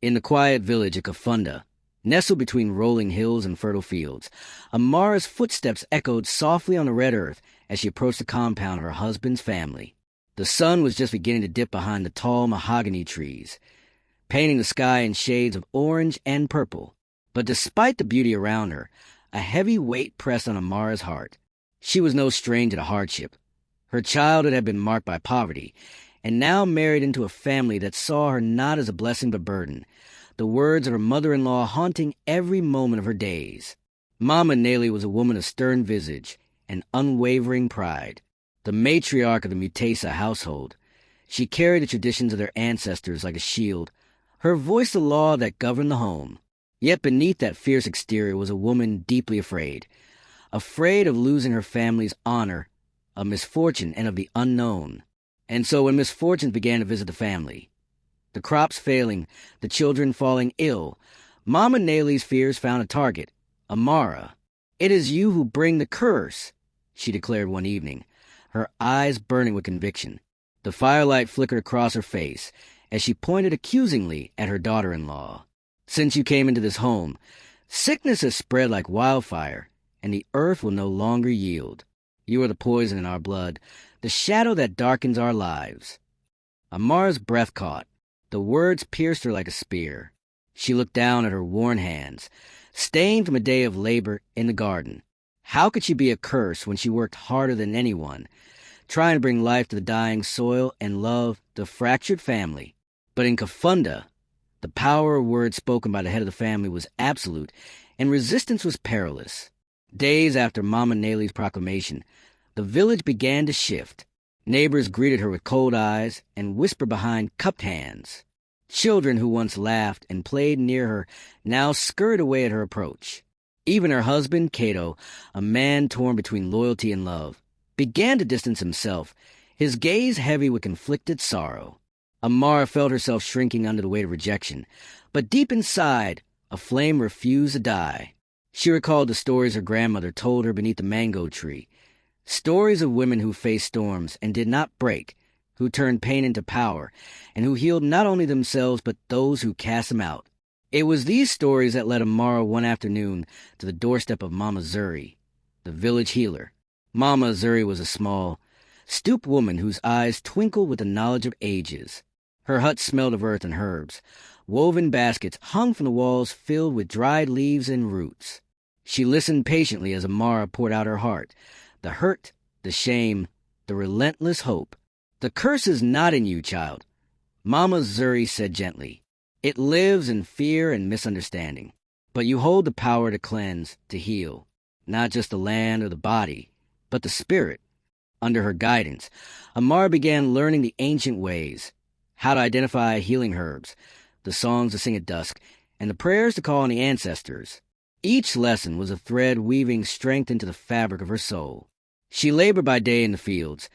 In the quiet village of Kafunda, nestled between rolling hills and fertile fields, Amara's footsteps echoed softly on the red earth as she approached the compound of her husband's family. The sun was just beginning to dip behind the tall mahogany trees, painting the sky in shades of orange and purple. But despite the beauty around her, a heavy weight pressed on Amara's heart. She was no stranger to hardship. Her childhood had been marked by poverty, and now married into a family that saw her not as a blessing but burden, the words of her mother-in-law haunting every moment of her days. Mama Nellie was a woman of stern visage and unwavering pride, the matriarch of the Mutesa household. She carried the traditions of their ancestors like a shield, her voice the law that governed the home. Yet beneath that fierce exterior was a woman deeply afraid of losing her family's honor, of misfortune, and of the unknown. And so when misfortunes began to visit the family, the crops failing, the children falling ill, Mama Nellie's fears found a target. Amara. "It is you who bring the curse," she declared one evening, her eyes burning with conviction. The firelight flickered across her face as she pointed accusingly at her daughter-in-law. "Since you came into this home, sickness has spread like wildfire, and the earth will no longer yield. You are the poison in our blood, the shadow that darkens our lives." Amara's breath caught. The words pierced her like a spear. She looked down at her worn hands, stained from a day of labor in the garden. How could she be a curse when she worked harder than anyone, trying to bring life to the dying soil and love the fractured family? But in Kafunda, the power of words spoken by the head of the family was absolute, and resistance was perilous. Days after Mama Nellie's proclamation, the village began to shift. Neighbors greeted her with cold eyes and whispered behind cupped hands. Children who once laughed and played near her now scurried away at her approach. Even her husband, Cato, a man torn between loyalty and love, began to distance himself, his gaze heavy with conflicted sorrow. Amara felt herself shrinking under the weight of rejection, but deep inside, a flame refused to die. She recalled the stories her grandmother told her beneath the mango tree, stories of women who faced storms and did not break, who turned pain into power, and who healed not only themselves but those who cast them out. It was these stories that led Amara one afternoon to the doorstep of Mama Zuri, the village healer. Mama Zuri was a small, stooped woman whose eyes twinkled with the knowledge of ages. Her hut smelled of earth and herbs. Woven baskets hung from the walls filled with dried leaves and roots. She listened patiently as Amara poured out her heart, the hurt, the shame, the relentless hope. "The curse is not in you, child," Mama Zuri said gently. "It lives in fear and misunderstanding. But you hold the power to cleanse, to heal, not just the land or the body, but the spirit." Under her guidance, Amara began learning the ancient ways, how to identify healing herbs, the songs to sing at dusk, and the prayers to call on the ancestors. Each lesson was a thread weaving strength into the fabric of her soul. She labored by day in the fields,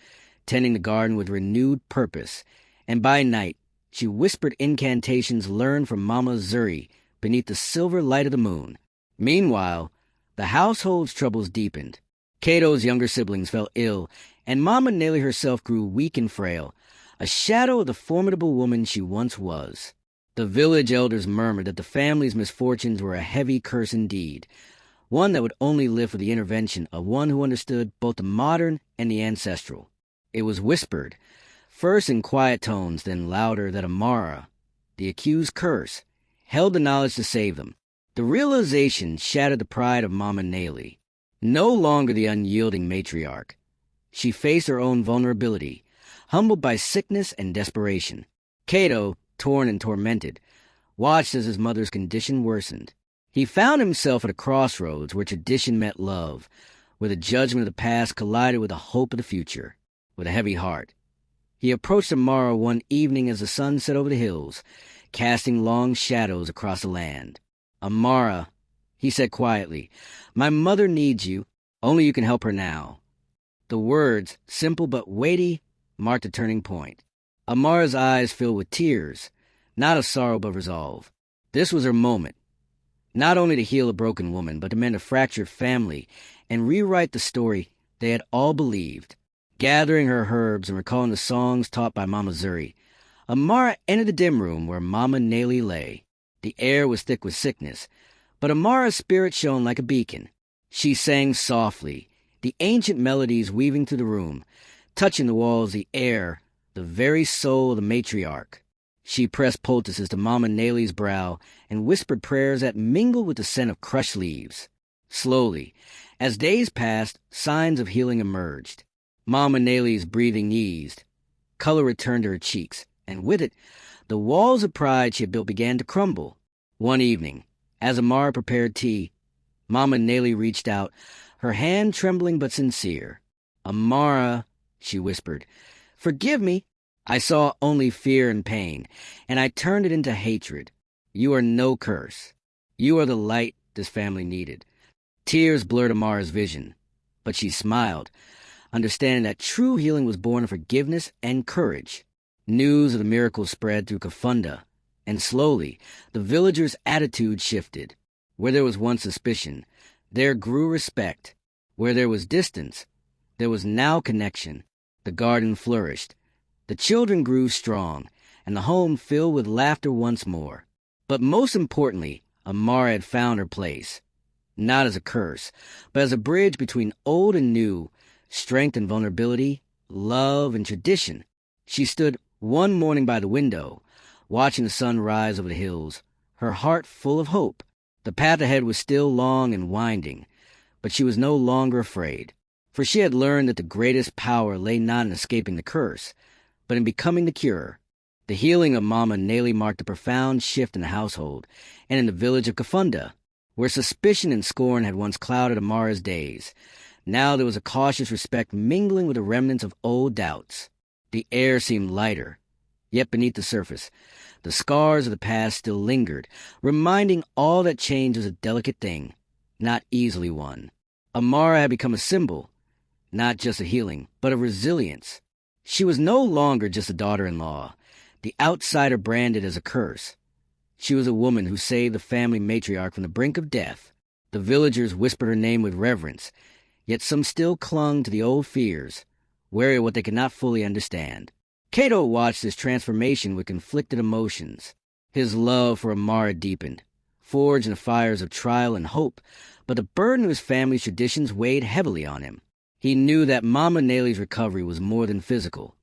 tending the garden with renewed purpose, and by night she whispered incantations learned from Mama Zuri beneath the silver light of the moon. Meanwhile, the household's troubles deepened. Cato's younger siblings fell ill, and Mama Nellie herself grew weak and frail, a shadow of the formidable woman she once was. The village elders murmured that the family's misfortunes were a heavy curse indeed, one that would only lift with the intervention of one who understood both the modern and the ancestral. It was whispered, first in quiet tones, then louder, that Amara, the accused curse, held the knowledge to save them. The realization shattered the pride of Mama Nellie. No longer the unyielding matriarch, she faced her own vulnerability, humbled by sickness and desperation. Cato, torn and tormented, watched as his mother's condition worsened. He found himself at a crossroads where tradition met love, where the judgment of the past collided with the hope of the future. With a heavy heart, he approached Amara one evening as the sun set over the hills, casting long shadows across the land. "Amara," he said quietly, "my mother needs you. Only you can help her now." The words, simple but weighty, marked a turning point. Amara's eyes filled with tears, not of sorrow but resolve. This was her moment, not only to heal a broken woman, but to mend a fractured family and rewrite the story they had all believed. Gathering her herbs and recalling the songs taught by Mama Zuri, Amara entered the dim room where Mama Nellie lay. The air was thick with sickness, but Amara's spirit shone like a beacon. She sang softly, the ancient melodies weaving through the room, touching the walls, the air, the very soul of the matriarch. She pressed poultices to Mama Naley's brow and whispered prayers that mingled with the scent of crushed leaves. Slowly, as days passed, signs of healing emerged. Mama Naley's breathing eased. Color returned to her cheeks, and with it, the walls of pride she had built began to crumble. One evening, as Amara prepared tea, Mama Naley reached out, her hand trembling but sincere. "Amara," she whispered, "forgive me. I saw only fear and pain, and I turned it into hatred. You are no curse. You are the light this family needed." Tears blurred Amara's vision, but she smiled, understanding that true healing was born of forgiveness and courage. News of the miracle spread through Kafunda, and slowly the villagers' attitude shifted. Where there was once suspicion, there grew respect. Where there was distance, there was now connection. The garden flourished. The children grew strong, and the home filled with laughter once more. But most importantly, Amara had found her place. Not as a curse, but as a bridge between old and new, strength and vulnerability, love and tradition. She stood one morning by the window, watching the sun rise over the hills, her heart full of hope. The path ahead was still long and winding, but she was no longer afraid, for she had learned that the greatest power lay not in escaping the curse, but in becoming the cure. The healing of Mama Naley marked a profound shift in the household and in the village of Kafunda, where suspicion and scorn had once clouded Amara's days. Now there was a cautious respect mingling with the remnants of old doubts. The air seemed lighter, yet beneath the surface, the scars of the past still lingered, reminding all that change was a delicate thing, not easily won. Amara had become a symbol, not just of healing, but of resilience. She was no longer just a daughter-in-law, the outsider branded as a curse. She was a woman who saved the family matriarch from the brink of death. The villagers whispered her name with reverence, yet some still clung to the old fears, wary of what they could not fully understand. Cato watched this transformation with conflicted emotions. His love for Amara deepened, forged in the fires of trial and hope, but the burden of his family's traditions weighed heavily on him. He knew that Mama Naley's recovery was more than physical.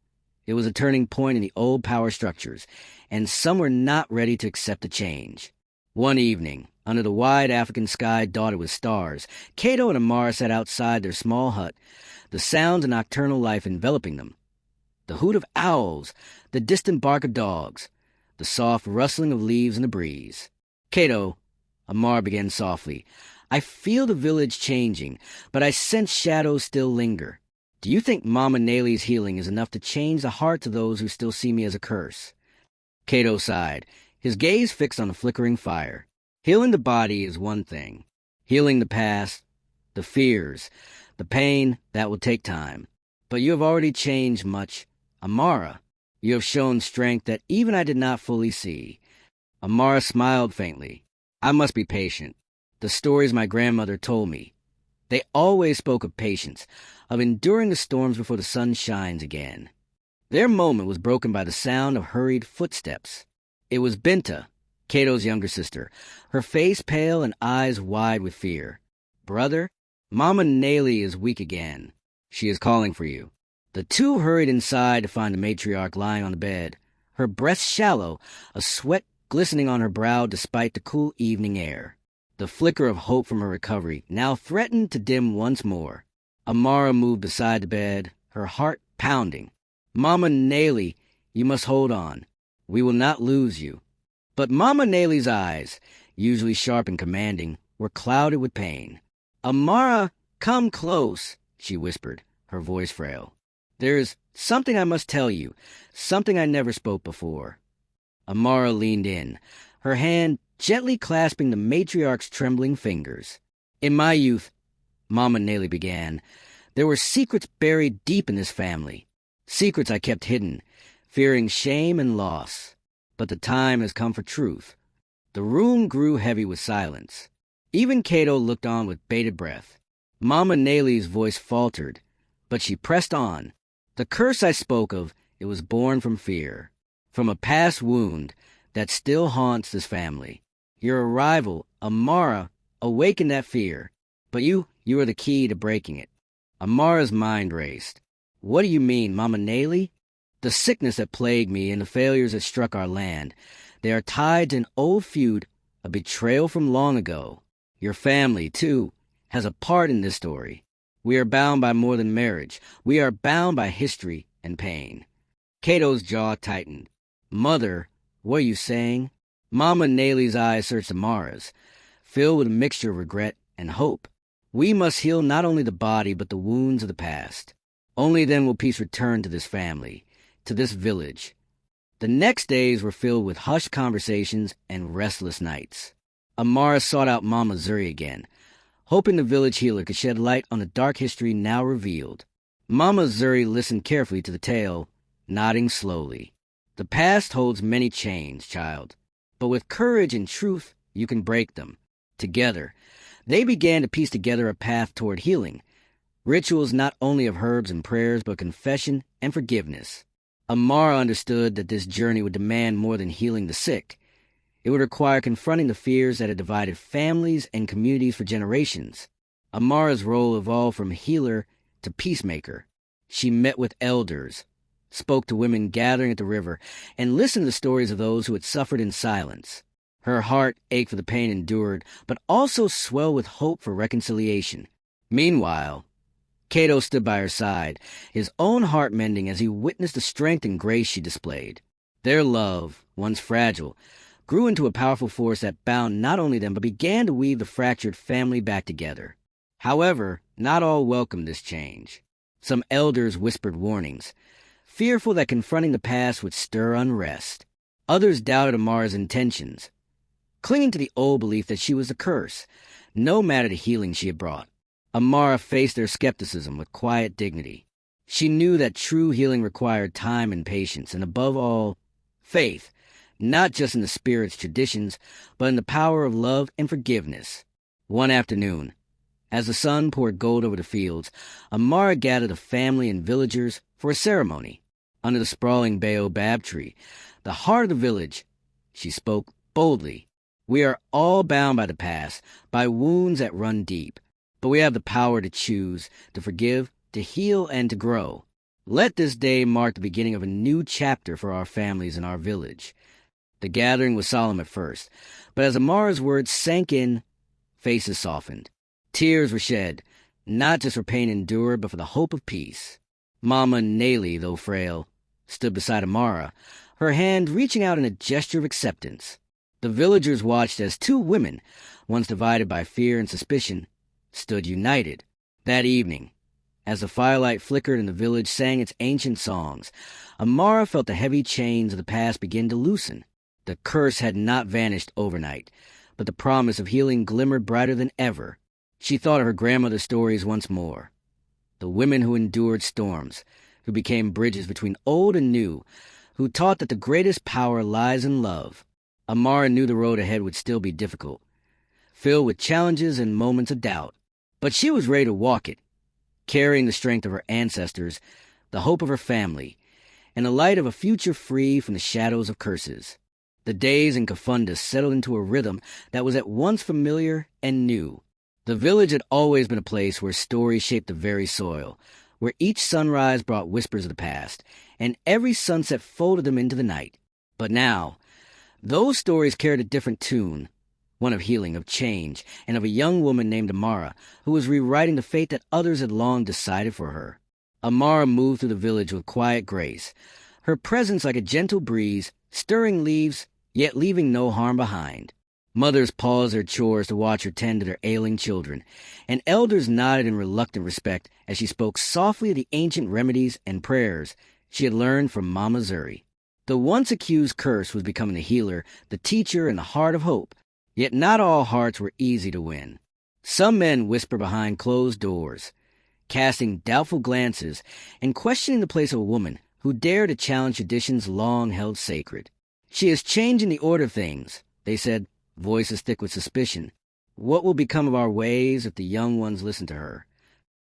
It was a turning point in the old power structures, and some were not ready to accept the change. One evening, under the wide African sky dotted with stars, Cato and Amara sat outside their small hut, the sounds of nocturnal life enveloping them. The hoot of owls, the distant bark of dogs, the soft rustling of leaves in the breeze. "Cato," Amara began softly, "I feel the village changing, but I sense shadows still linger. Do you think Mama Naley's healing is enough to change the hearts of those who still see me as a curse?" Cato sighed, his gaze fixed on the flickering fire. "Healing the body is one thing. Healing the past, the fears, the pain, that will take time. But you have already changed much. Amara, you have shown strength that even I did not fully see." Amara smiled faintly. "I must be patient. The stories my grandmother told me, they always spoke of patience, of enduring the storms before the sun shines again." Their moment was broken by the sound of hurried footsteps. It was Binta, Cato's younger sister, her face pale and eyes wide with fear. "Brother, Mama Naley is weak again. She is calling for you." The two hurried inside to find the matriarch lying on the bed, her breast shallow, a sweat glistening on her brow despite the cool evening air. The flicker of hope from her recovery now threatened to dim once more. Amara moved beside the bed, her heart pounding. "Mama Naley, you must hold on. We will not lose you." But Mama Naley's eyes, usually sharp and commanding, were clouded with pain. "Amara, come close," she whispered, her voice frail. "There is something I must tell you, something I never spoke before." Amara leaned in, her hand gently clasping the matriarch's trembling fingers. "In my youth," Mama Naley began, "there were secrets buried deep in this family. Secrets I kept hidden, fearing shame and loss. But the time has come for truth." The room grew heavy with silence. Even Cato looked on with bated breath. Mama Naley's voice faltered, but she pressed on. "The curse I spoke of, it was born from fear, from a past wound that still haunts this family. Your arrival, Amara, awakened that fear, but you are the key to breaking it. Amara's mind raced. What do you mean, Mama Naley? The sickness that plagued me and the failures that struck our land, they are tied to an old feud, a betrayal from long ago. Your family, too, has a part in this story. We are bound by more than marriage. We are bound by history and pain. Cato's jaw tightened. Mother, what are you saying? Mama Naley's eyes searched Amara's, filled with a mixture of regret and hope. We must heal not only the body, but the wounds of the past. Only then will peace return to this family, to this village. The next days were filled with hushed conversations and restless nights. Amara sought out Mama Zuri again, hoping the village healer could shed light on the dark history now revealed. Mama Zuri listened carefully to the tale, nodding slowly. The past holds many chains, child, but with courage and truth, you can break them. Together, they began to piece together a path toward healing, rituals not only of herbs and prayers, but confession and forgiveness. Amara understood that this journey would demand more than healing the sick. It would require confronting the fears that had divided families and communities for generations. Amara's role evolved from healer to peacemaker. She met with elders, spoke to women gathering at the river, and listened to the stories of those who had suffered in silence. Her heart ached for the pain endured, but also swelled with hope for reconciliation. Meanwhile, Cato stood by her side, his own heart mending as he witnessed the strength and grace she displayed. Their love, once fragile, grew into a powerful force that bound not only them but began to weave the fractured family back together. However, not all welcomed this change. Some elders whispered warnings, fearful that confronting the past would stir unrest. Others doubted Amara's intentions, clinging to the old belief that she was a curse, no matter the healing she had brought. Amara faced their skepticism with quiet dignity. She knew that true healing required time and patience, and above all, faith, not just in the spirit's traditions, but in the power of love and forgiveness. One afternoon, as the sun poured gold over the fields, Amara gathered a family and villagers for a ceremony. Under the sprawling baobab tree, the heart of the village, she spoke boldly. We are all bound by the past, by wounds that run deep. But we have the power to choose, to forgive, to heal, and to grow. Let this day mark the beginning of a new chapter for our families and our village. The gathering was solemn at first, but as Amara's words sank in, faces softened. Tears were shed, not just for pain endured, but for the hope of peace. Mama Naley, though frail, stood beside Amara, her hand reaching out in a gesture of acceptance. The villagers watched as two women, once divided by fear and suspicion, stood united. That evening, as the firelight flickered and the village sang its ancient songs, Amara felt the heavy chains of the past begin to loosen. The curse had not vanished overnight, but the promise of healing glimmered brighter than ever. She thought of her grandmother's stories once more. The women who endured storms, who became bridges between old and new, who taught that the greatest power lies in love. Amara knew the road ahead would still be difficult, filled with challenges and moments of doubt. But she was ready to walk it, carrying the strength of her ancestors, the hope of her family, and the light of a future free from the shadows of curses. The days in Kafunda settled into a rhythm that was at once familiar and new. The village had always been a place where stories shaped the very soil, where each sunrise brought whispers of the past, and every sunset folded them into the night. But now, those stories carried a different tune, one of healing, of change, and of a young woman named Amara, who was rewriting the fate that others had long decided for her. Amara moved through the village with quiet grace, her presence like a gentle breeze, stirring leaves, yet leaving no harm behind. Mothers paused their chores to watch her tend to their ailing children, and elders nodded in reluctant respect as she spoke softly of the ancient remedies and prayers she had learned from Mama Zuri. The once accused curse was becoming the healer, the teacher, and the heart of hope. Yet not all hearts were easy to win. Some men whispered behind closed doors, casting doubtful glances and questioning the place of a woman who dared to challenge traditions long held sacred. She is changing the order of things, they said, voices thick with suspicion. What will become of our ways if the young ones listen to her?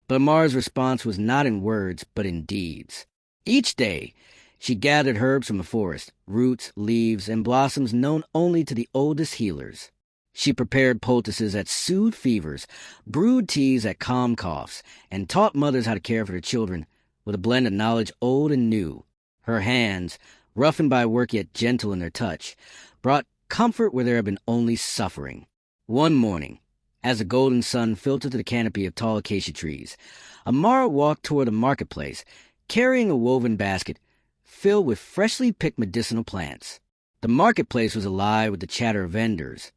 But Amara's response was not in words, but in deeds. Each day, she gathered herbs from the forest, roots, leaves, and blossoms known only to the oldest healers. She prepared poultices that soothed fevers, brewed teas that calmed coughs, and taught mothers how to care for their children with a blend of knowledge old and new. Her hands, roughened by work yet gentle in their touch, brought comfort where there had been only suffering. One morning, as the golden sun filtered through the canopy of tall acacia trees, Amara walked toward the marketplace, carrying a woven basket filled with freshly picked medicinal plants. The marketplace was alive with the chatter of vendors,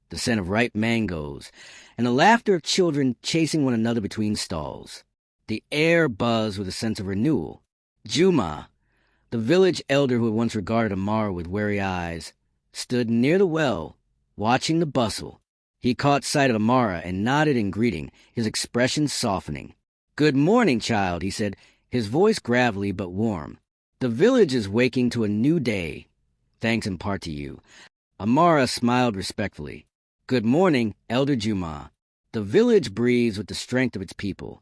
the scent of ripe mangoes, and the laughter of children chasing one another between stalls. The air buzzed with a sense of renewal. Juma, the village elder who had once regarded Amara with wary eyes, stood near the well, watching the bustle. He caught sight of Amara and nodded in greeting, his expression softening. "Good morning, child," he said, his voice gravelly but warm. "The village is waking to a new day, thanks in part to you." Amara smiled respectfully. "Good morning, Elder Juma." The village breathes with the strength of its people.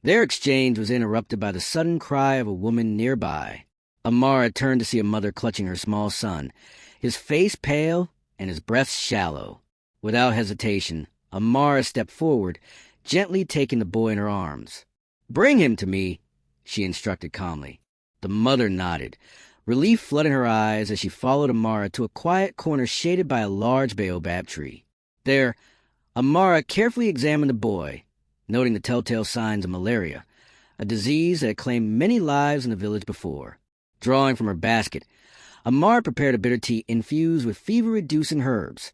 Their exchange was interrupted by the sudden cry of a woman nearby. Amara turned to see a mother clutching her small son, his face pale and his breath shallow. Without hesitation, Amara stepped forward, gently taking the boy in her arms. "Bring him to me," she instructed calmly. The mother nodded, relief flooding her eyes as she followed Amara to a quiet corner shaded by a large baobab tree. There, Amara carefully examined the boy, noting the telltale signs of malaria, a disease that had claimed many lives in the village before. Drawing from her basket, Amara prepared a bitter tea infused with fever-reducing herbs,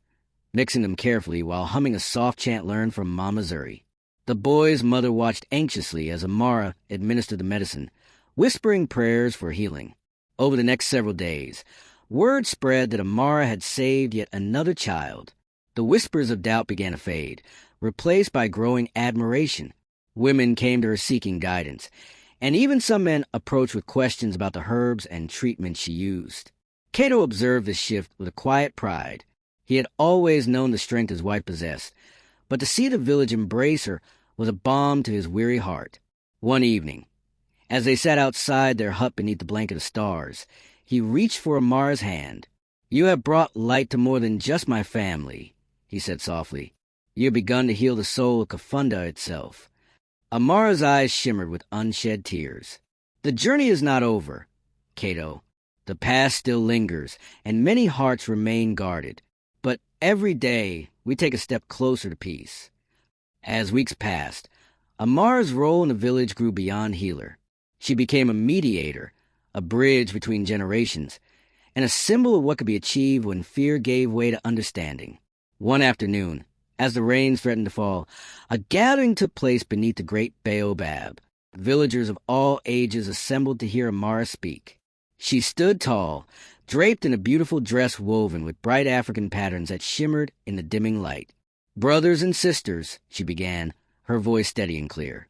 mixing them carefully while humming a soft chant learned from Mama Zuri. The boy's mother watched anxiously as Amara administered the medicine, whispering prayers for healing. Over the next several days, word spread that Amara had saved yet another child. The whispers of doubt began to fade, replaced by growing admiration. Women came to her seeking guidance, and even some men approached with questions about the herbs and treatments she used. Cato observed this shift with a quiet pride. He had always known the strength his wife possessed, but to see the village embrace her was a balm to his weary heart. One evening, as they sat outside their hut beneath the blanket of stars, he reached for Amara's hand. "You have brought light to more than just my family," he said softly. "You have begun to heal the soul of Kafunda itself." Amara's eyes shimmered with unshed tears. "The journey is not over, Cato. The past still lingers, and many hearts remain guarded. But every day, we take a step closer to peace." As weeks passed, Amara's role in the village grew beyond healer. She became a mediator, a bridge between generations, and a symbol of what could be achieved when fear gave way to understanding. One afternoon, as the rains threatened to fall, a gathering took place beneath the great baobab. Villagers of all ages assembled to hear Amara speak. She stood tall, draped in a beautiful dress woven with bright African patterns that shimmered in the dimming light. "Brothers and sisters," she began, her voice steady and clear.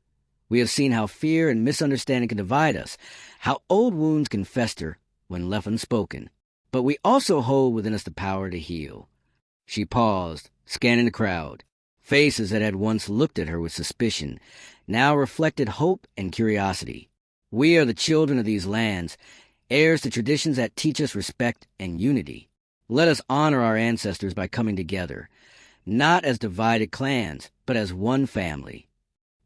"We have seen how fear and misunderstanding can divide us, how old wounds can fester when left unspoken. But we also hold within us the power to heal." She paused, scanning the crowd. Faces that had once looked at her with suspicion now reflected hope and curiosity. "We are the children of these lands, heirs to traditions that teach us respect and unity. Let us honor our ancestors by coming together, not as divided clans, but as one family."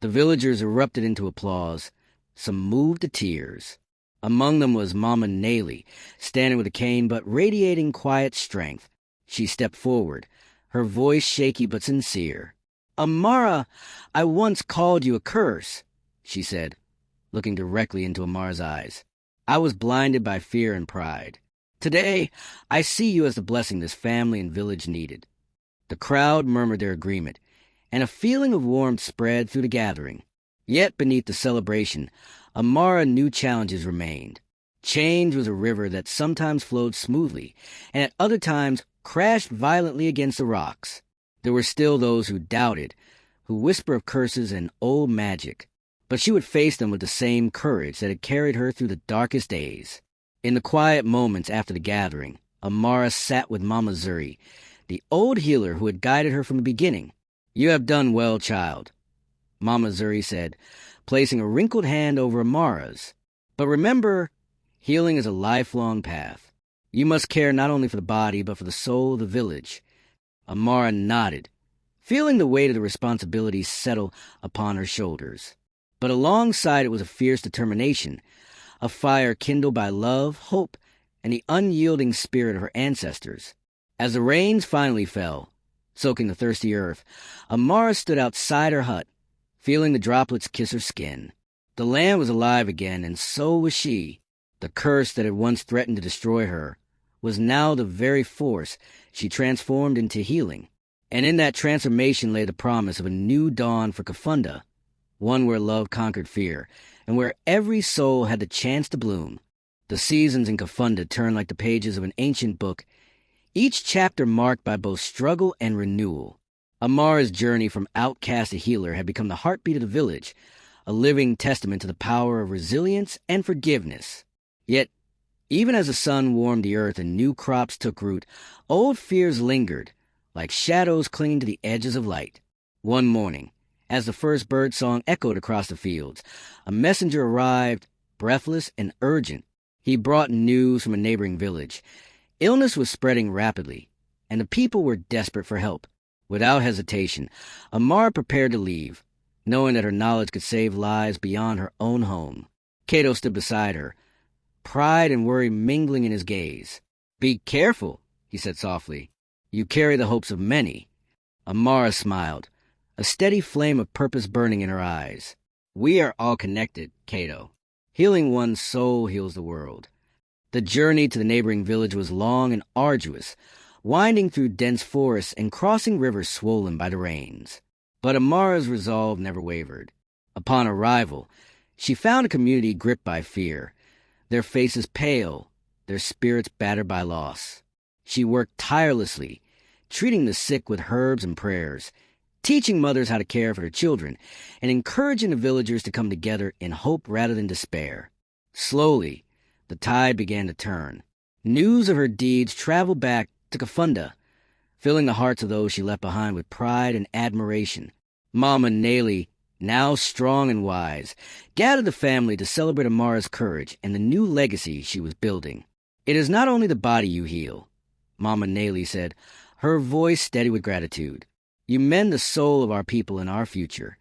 The villagers erupted into applause, some moved to tears. Among them was Mama Naley, standing with a cane but radiating quiet strength. She stepped forward, her voice shaky but sincere. "Amara, I once called you a curse," she said, looking directly into Amara's eyes. "I was blinded by fear and pride. Today, I see you as the blessing this family and village needed." The crowd murmured their agreement, and a feeling of warmth spread through the gathering. Yet beneath the celebration, Amara knew challenges remained. Change was a river that sometimes flowed smoothly, and at other times crashed violently against the rocks. There were still those who doubted, who whispered of curses and old magic, but she would face them with the same courage that had carried her through the darkest days. In the quiet moments after the gathering, Amara sat with Mama Zuri, the old healer who had guided her from the beginning. "You have done well, child," Mama Zuri said, placing a wrinkled hand over Amara's. "But remember, healing is a lifelong path. You must care not only for the body, but for the soul of the village. Amara nodded, feeling the weight of the responsibility settle upon her shoulders. But alongside it was a fierce determination, a fire kindled by love, hope, and the unyielding spirit of her ancestors. As the rains finally fell, soaking the thirsty earth, Amara stood outside her hut, feeling the droplets kiss her skin. The land was alive again, and so was she. The curse that had once threatened to destroy her was now the very force she transformed into healing. And in that transformation lay the promise of a new dawn for Kafunda, one where love conquered fear, and where every soul had the chance to bloom. The seasons in Kafunda turned like the pages of an ancient book, each chapter marked by both struggle and renewal. Amara's journey from outcast to healer had become the heartbeat of the village, a living testament to the power of resilience and forgiveness. Yet, even as the sun warmed the earth and new crops took root, old fears lingered, like shadows clinging to the edges of light. One morning, as the first bird song echoed across the fields, a messenger arrived, breathless and urgent. He brought news from a neighboring village. Illness was spreading rapidly, and the people were desperate for help. Without hesitation, Amara prepared to leave, knowing that her knowledge could save lives beyond her own home. Cato stood beside her, pride and worry mingling in his gaze. "Be careful," he said softly. "You carry the hopes of many." Amara smiled, a steady flame of purpose burning in her eyes. "We are all connected, Cato. Healing one's soul heals the world." The journey to the neighboring village was long and arduous, winding through dense forests and crossing rivers swollen by the rains. But Amara's resolve never wavered. Upon arrival, she found a community gripped by fear, their faces pale, their spirits battered by loss. She worked tirelessly, treating the sick with herbs and prayers, teaching mothers how to care for their children, and encouraging the villagers to come together in hope rather than despair. Slowly, the tide began to turn. News of her deeds traveled back to Kafunda, filling the hearts of those she left behind with pride and admiration. Mama Naley, now strong and wise, gathered the family to celebrate Amara's courage and the new legacy she was building. "It is not only the body you heal," Mama Naley said, her voice steady with gratitude. "You mend the soul of our people and our future."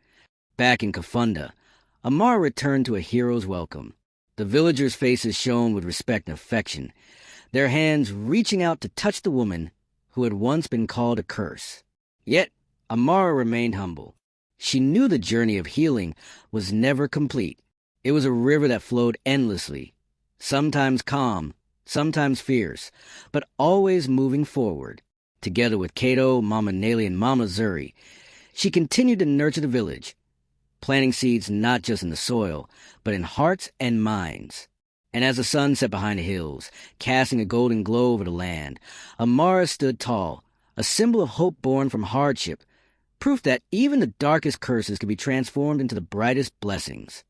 Back in Kafunda, Amara returned to a hero's welcome. The villagers' faces shone with respect and affection, their hands reaching out to touch the woman who had once been called a curse. Yet, Amara remained humble. She knew the journey of healing was never complete. It was a river that flowed endlessly, sometimes calm, sometimes fierce, but always moving forward. Together with Cato, Mama Naley, and Mama Zuri, she continued to nurture the village, planting seeds not just in the soil, but in hearts and minds. And as the sun set behind the hills, casting a golden glow over the land, Amara stood tall, a symbol of hope born from hardship, proof that even the darkest curses could be transformed into the brightest blessings.